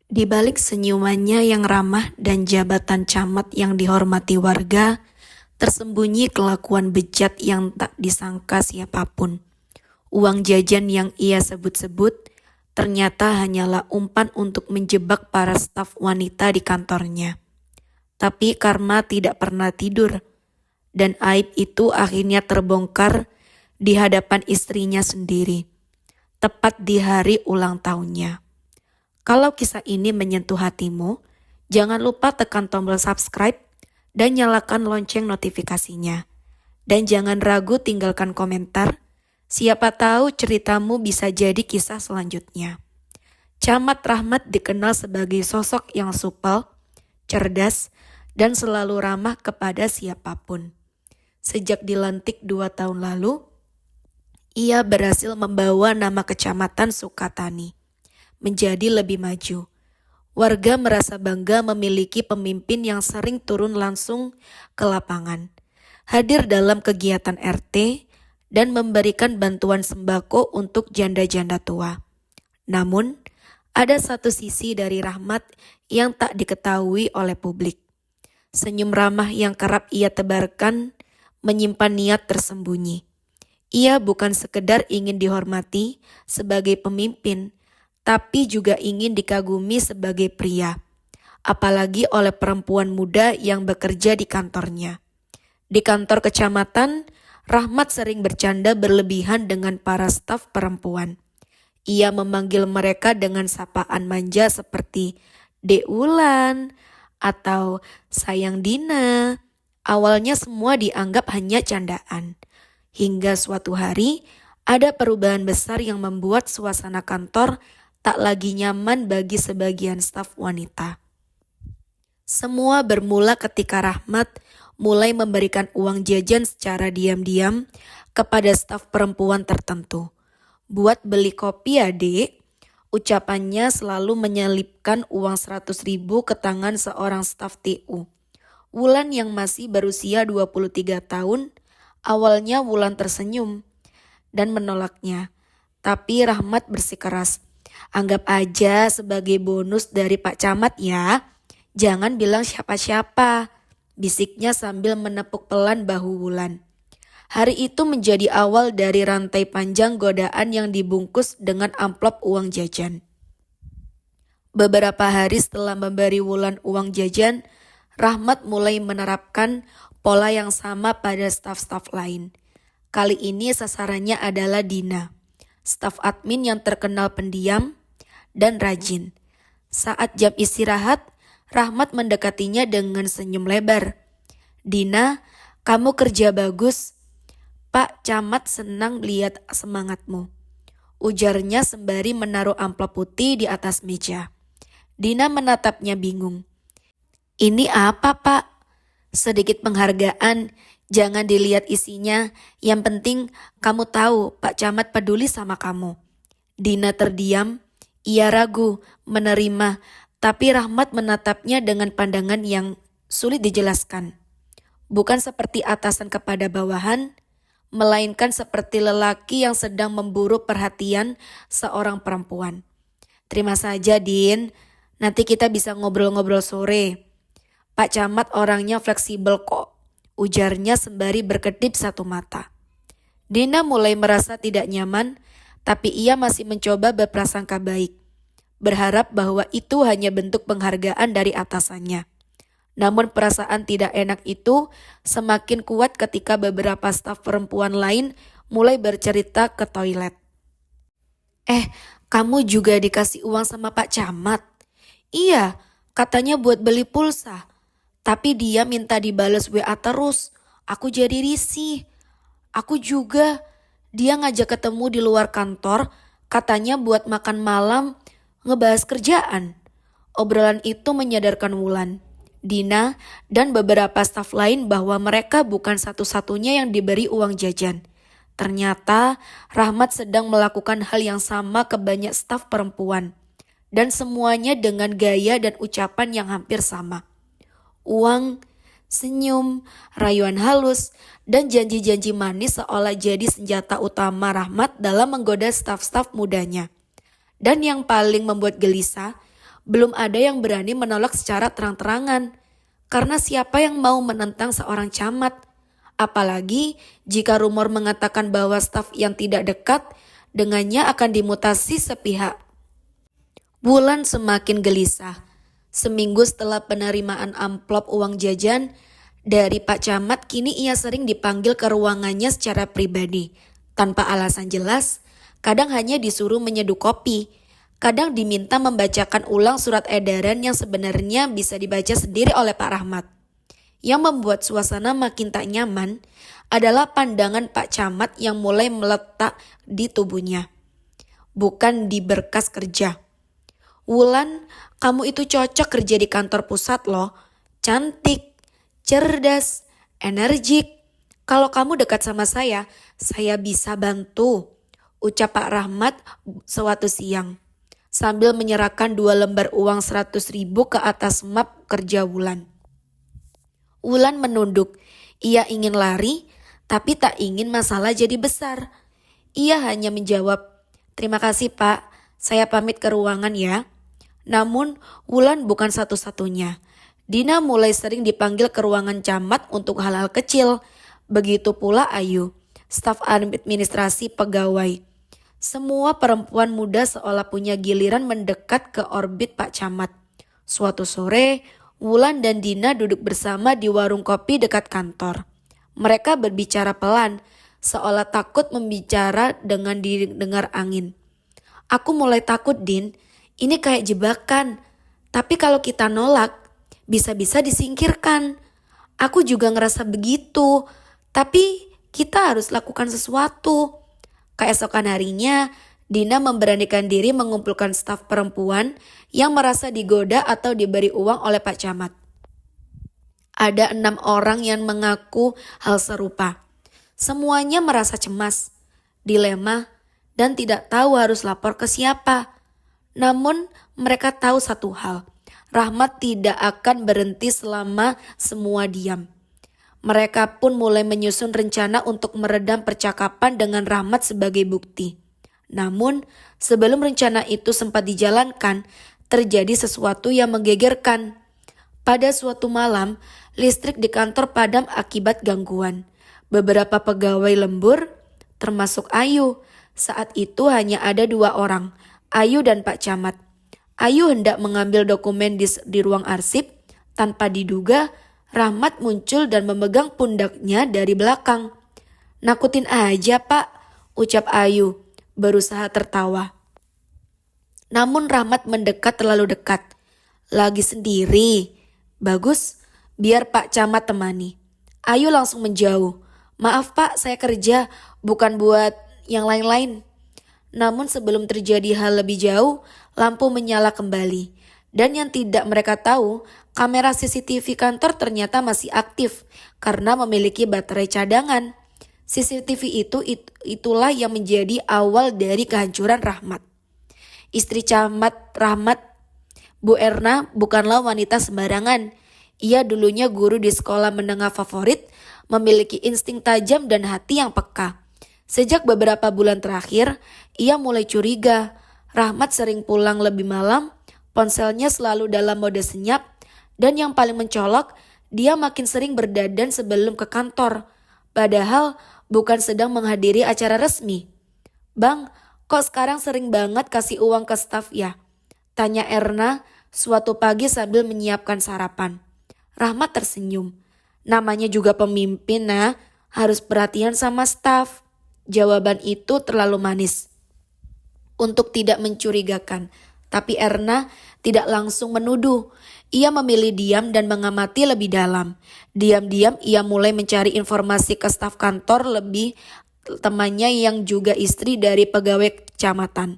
Di balik senyumannya yang ramah dan jabatan camat yang dihormati warga, tersembunyi kelakuan bejat yang tak disangka siapapun. Uang jajan yang ia sebut-sebut ternyata hanyalah umpan untuk menjebak para staf wanita di kantornya. Tapi karma tidak pernah tidur, dan aib itu akhirnya terbongkar di hadapan istrinya sendiri, tepat di hari ulang tahunnya. Kalau kisah ini menyentuh hatimu, jangan lupa tekan tombol subscribe dan nyalakan lonceng notifikasinya. Dan jangan ragu tinggalkan komentar, siapa tahu ceritamu bisa jadi kisah selanjutnya. Camat Rahmat dikenal sebagai sosok yang supel, cerdas, dan selalu ramah kepada siapapun. Sejak dilantik 2 tahun lalu, ia berhasil membawa nama Kecamatan Sukatani menjadi lebih maju. Warga merasa bangga memiliki pemimpin yang sering turun langsung ke lapangan, hadir dalam kegiatan RT, dan memberikan bantuan sembako untuk janda-janda tua. Namun, ada satu sisi dari Rahmat yang tak diketahui oleh publik. Senyum ramah yang kerap ia tebarkan menyimpan niat tersembunyi. Ia bukan sekedar ingin dihormati sebagai pemimpin, tapi juga ingin dikagumi sebagai pria, apalagi oleh perempuan muda yang bekerja di kantornya. Di kantor kecamatan, Rahmat sering bercanda berlebihan dengan para staf perempuan. Ia memanggil mereka dengan sapaan manja seperti Dek Wulan atau Sayang Dina. Awalnya semua dianggap hanya candaan. Hingga suatu hari, ada perubahan besar yang membuat suasana kantor tak lagi nyaman bagi sebagian staf wanita. Semua bermula ketika Rahmat mulai memberikan uang jajan secara diam-diam kepada staf perempuan tertentu. Buat beli kopi ya dek, ucapannya selalu menyelipkan uang 100.000 ke tangan seorang staf TU. Wulan yang masih berusia 23 tahun, awalnya Wulan tersenyum dan menolaknya. Tapi Rahmat bersikeras, anggap aja sebagai bonus dari Pak Camat ya. Jangan bilang siapa-siapa, bisiknya sambil menepuk pelan bahu Wulan. Hari itu menjadi awal dari rantai panjang godaan yang dibungkus dengan amplop uang jajan. Beberapa hari setelah memberi Wulan uang jajan, Rahmat mulai menerapkan pola yang sama pada staf-staf lain. Kali ini sasarannya adalah Dina, staf admin yang terkenal pendiam dan rajin. Saat jam istirahat, Rahmat mendekatinya dengan senyum lebar. Dina, kamu kerja bagus. Pak Camat senang lihat semangatmu, ujarnya sembari menaruh amplop putih di atas meja. Dina menatapnya bingung. Ini apa Pak? Sedikit penghargaan, jangan dilihat isinya. Yang penting kamu tahu Pak Camat peduli sama kamu. Dina terdiam, ia ragu menerima, tapi Rahmat menatapnya dengan pandangan yang sulit dijelaskan. Bukan seperti atasan kepada bawahan, melainkan seperti lelaki yang sedang memburu perhatian seorang perempuan. Terima saja Din, nanti kita bisa ngobrol-ngobrol sore. Pak Camat orangnya fleksibel kok, ujarnya sembari berkedip satu mata. Dina mulai merasa tidak nyaman, tapi ia masih mencoba berprasangka baik, berharap bahwa itu hanya bentuk penghargaan dari atasannya. Namun perasaan tidak enak itu semakin kuat ketika beberapa staf perempuan lain mulai bercerita ke toilet. Kamu juga dikasih uang sama Pak Camat? Iya, katanya buat beli pulsa. Tapi dia minta dibales WA terus. Aku jadi risih. Aku juga. Dia ngajak ketemu di luar kantor, katanya buat makan malam, ngebahas kerjaan. Obrolan itu menyadarkan Wulan, Dina, dan beberapa staf lain bahwa mereka bukan satu-satunya yang diberi uang jajan. Ternyata Rahmat sedang melakukan hal yang sama ke banyak staf perempuan. Dan semuanya dengan gaya dan ucapan yang hampir sama. Uang, senyum, rayuan halus, dan janji-janji manis seolah jadi senjata utama Rahmat dalam menggoda staf-staf mudanya. Dan yang paling membuat gelisah, Belum ada yang berani menolak secara terang-terangan. Karena siapa yang mau menentang seorang camat? Apalagi jika rumor mengatakan bahwa staf yang tidak dekat dengannya akan dimutasi sepihak. Wulan semakin gelisah. Seminggu setelah penerimaan amplop uang jajan dari Pak Camat, kini ia sering dipanggil ke ruangannya secara pribadi. Tanpa alasan jelas, kadang hanya disuruh menyeduh kopi. Kadang diminta membacakan ulang surat edaran yang sebenarnya bisa dibaca sendiri oleh Pak Rahmat. Yang membuat suasana makin tak nyaman adalah pandangan Pak Camat yang mulai meletak di tubuhnya. Bukan di berkas kerja. Wulan, kamu itu cocok kerja di kantor pusat loh. Cantik, cerdas, energik. Kalau kamu dekat sama saya bisa bantu. Ucap Pak Rahmat suatu siang. Sambil menyerahkan 2 lembar uang 100.000 ke atas map kerja Wulan. Wulan menunduk. Ia ingin lari, tapi tak ingin masalah jadi besar. Ia hanya menjawab, "Terima kasih Pak, saya pamit ke ruangan ya." Namun, Wulan bukan satu-satunya. Dina mulai sering dipanggil ke ruangan camat untuk hal-hal kecil. Begitu pula Ayu, staf administrasi pegawai. Semua perempuan muda seolah punya giliran mendekat ke orbit Pak Camat. Suatu sore, Wulan dan Dina duduk bersama di warung kopi dekat kantor. Mereka berbicara pelan, seolah takut membicara dengan didengar angin. "Aku mulai takut, Din. Ini kayak jebakan. Tapi kalau kita nolak, bisa-bisa disingkirkan. Aku juga ngerasa begitu. Tapi kita harus lakukan sesuatu." Keesokan harinya, Dina memberanikan diri mengumpulkan staf perempuan yang merasa digoda atau diberi uang oleh Pak Camat. Ada 6 orang yang mengaku hal serupa. Semuanya merasa cemas, dilema, dan tidak tahu harus lapor ke siapa. Namun mereka tahu satu hal, Rahmat tidak akan berhenti selama semua diam. Mereka pun mulai menyusun rencana untuk meredam percakapan dengan Rahmat sebagai bukti. Namun sebelum rencana itu sempat dijalankan, terjadi sesuatu yang menggegerkan. Pada suatu malam, listrik di kantor padam akibat gangguan. Beberapa pegawai lembur, termasuk Ayu. Saat itu hanya ada 2 orang, Ayu dan Pak Camat. Ayu hendak mengambil dokumen di ruang arsip. Tanpa diduga, Rahmat muncul dan memegang pundaknya dari belakang. "Nakutin aja Pak," ucap Ayu, berusaha tertawa. Namun Rahmat mendekat terlalu dekat. "Lagi sendiri? Bagus, biar Pak Camat temani." Ayu langsung menjauh. "Maaf Pak, saya kerja, bukan buat yang lain-lain." Namun sebelum terjadi hal lebih jauh, lampu menyala kembali. Dan yang tidak mereka tahu, kamera CCTV kantor ternyata masih aktif karena memiliki baterai cadangan. CCTV itulah yang menjadi awal dari kehancuran Rahmat. Istri Camat Rahmat, Bu Erna, bukanlah wanita sembarangan. Ia dulunya guru di sekolah menengah favorit, memiliki insting tajam dan hati yang peka. Sejak beberapa bulan terakhir, ia mulai curiga. Rahmat sering pulang lebih malam, ponselnya selalu dalam mode senyap, dan yang paling mencolok, dia makin sering berdandan sebelum ke kantor. Padahal bukan sedang menghadiri acara resmi. "Bang, kok sekarang sering banget kasih uang ke staf ya?" tanya Erna suatu pagi sambil menyiapkan sarapan. Rahmat tersenyum. "Namanya juga pemimpin, nah, harus perhatian sama staf." Jawaban itu terlalu manis untuk tidak mencurigakan. Tapi Erna tidak langsung menuduh. Ia memilih diam dan mengamati lebih dalam. Diam-diam ia mulai mencari informasi ke staf kantor lebih temannya yang juga istri dari pegawai kecamatan.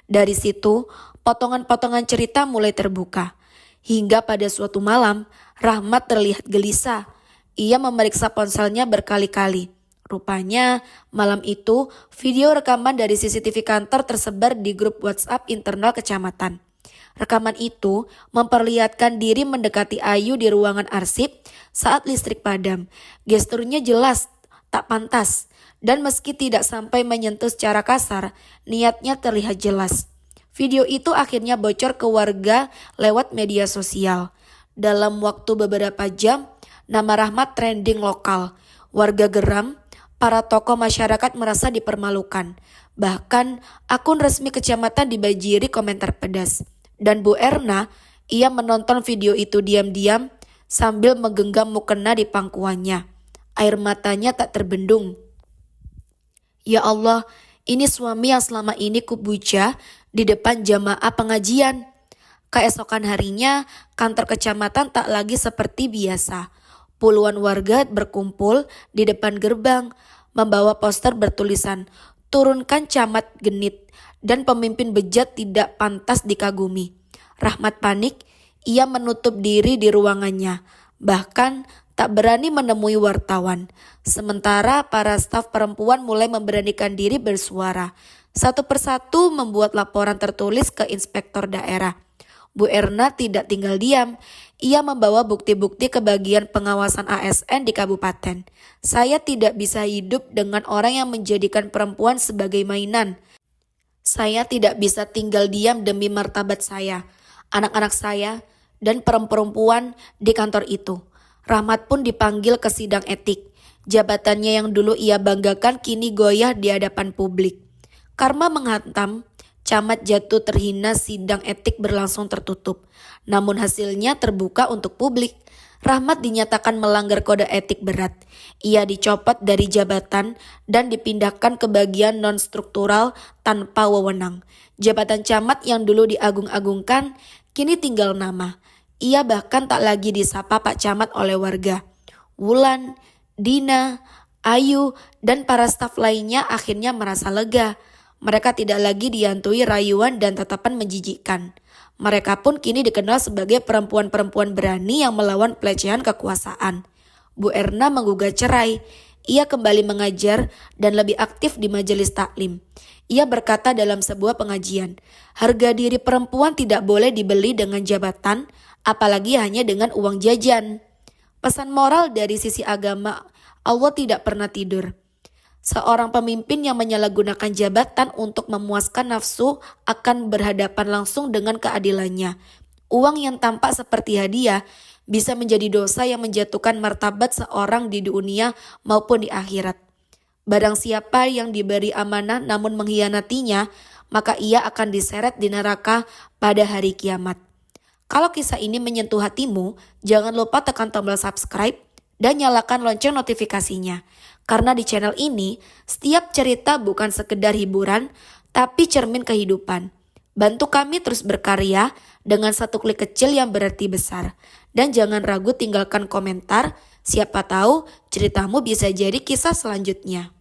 Dari situ, potongan-potongan cerita mulai terbuka. Hingga pada suatu malam, Rahmat terlihat gelisah. Ia memeriksa ponselnya berkali-kali. Rupanya malam itu video rekaman dari CCTV kantor tersebar di grup WhatsApp internal kecamatan. Rekaman itu memperlihatkan diri mendekati Ayu di ruangan arsip saat listrik padam. Gesturnya jelas tak pantas dan meski tidak sampai menyentuh secara kasar, niatnya terlihat jelas. Video itu akhirnya bocor ke warga lewat media sosial. Dalam waktu beberapa jam, nama Rahmat trending lokal. Warga geram, para tokoh masyarakat merasa dipermalukan. Bahkan akun resmi kecamatan dibanjiri komentar pedas. Dan Bu Erna, ia menonton video itu diam-diam sambil menggenggam mukena di pangkuannya. Air matanya tak terbendung. Ya Allah, ini suami yang selama ini kupuja di depan jamaah pengajian. Keesokan harinya, kantor kecamatan tak lagi seperti biasa. Puluhan warga berkumpul di depan gerbang, membawa poster bertulisan, "Turunkan camat genit," dan pemimpin bejat tidak pantas dikagumi. Rahmat panik, ia menutup diri di ruangannya, bahkan tak berani menemui wartawan. Sementara para staf perempuan mulai memberanikan diri bersuara. Satu persatu membuat laporan tertulis ke inspektor daerah. Bu Erna tidak tinggal diam. Ia membawa bukti-bukti ke bagian pengawasan ASN di kabupaten. Saya tidak bisa hidup dengan orang yang menjadikan perempuan sebagai mainan. Saya tidak bisa tinggal diam demi martabat saya, anak-anak saya, dan perempuan di kantor itu. Rahmat pun dipanggil ke sidang etik. Jabatannya yang dulu ia banggakan kini goyah di hadapan publik. Karma menghantam, camat jatuh terhina, sidang etik berlangsung tertutup. Namun hasilnya terbuka untuk publik. Rahmat dinyatakan melanggar kode etik berat. Ia dicopot dari jabatan dan dipindahkan ke bagian non-struktural tanpa wewenang. Jabatan camat yang dulu diagung-agungkan kini tinggal nama. Ia bahkan tak lagi disapa Pak Camat oleh warga. Wulan, Dina, Ayu, dan para staf lainnya akhirnya merasa lega. Mereka tidak lagi dihantui rayuan dan tatapan menjijikkan. Mereka pun kini dikenal sebagai perempuan-perempuan berani yang melawan pelecehan kekuasaan. Bu Erna menggugat cerai. Ia kembali mengajar dan lebih aktif di majelis taklim. Ia berkata dalam sebuah pengajian, harga diri perempuan tidak boleh dibeli dengan jabatan, apalagi hanya dengan uang jajan. Pesan moral dari sisi agama, Allah tidak pernah tidur. Seorang pemimpin yang menyalahgunakan jabatan untuk memuaskan nafsu akan berhadapan langsung dengan keadilannya. Uang yang tampak seperti hadiah bisa menjadi dosa yang menjatuhkan martabat seorang di dunia maupun di akhirat. Barang siapa yang diberi amanah namun mengkhianatinya, maka ia akan diseret di neraka pada hari kiamat. Kalau kisah ini menyentuh hatimu, jangan lupa tekan tombol subscribe dan nyalakan lonceng notifikasinya. Karena di channel ini, setiap cerita bukan sekedar hiburan, tapi cermin kehidupan. Bantu kami terus berkarya dengan satu klik kecil yang berarti besar. Dan jangan ragu tinggalkan komentar, siapa tahu ceritamu bisa jadi kisah selanjutnya.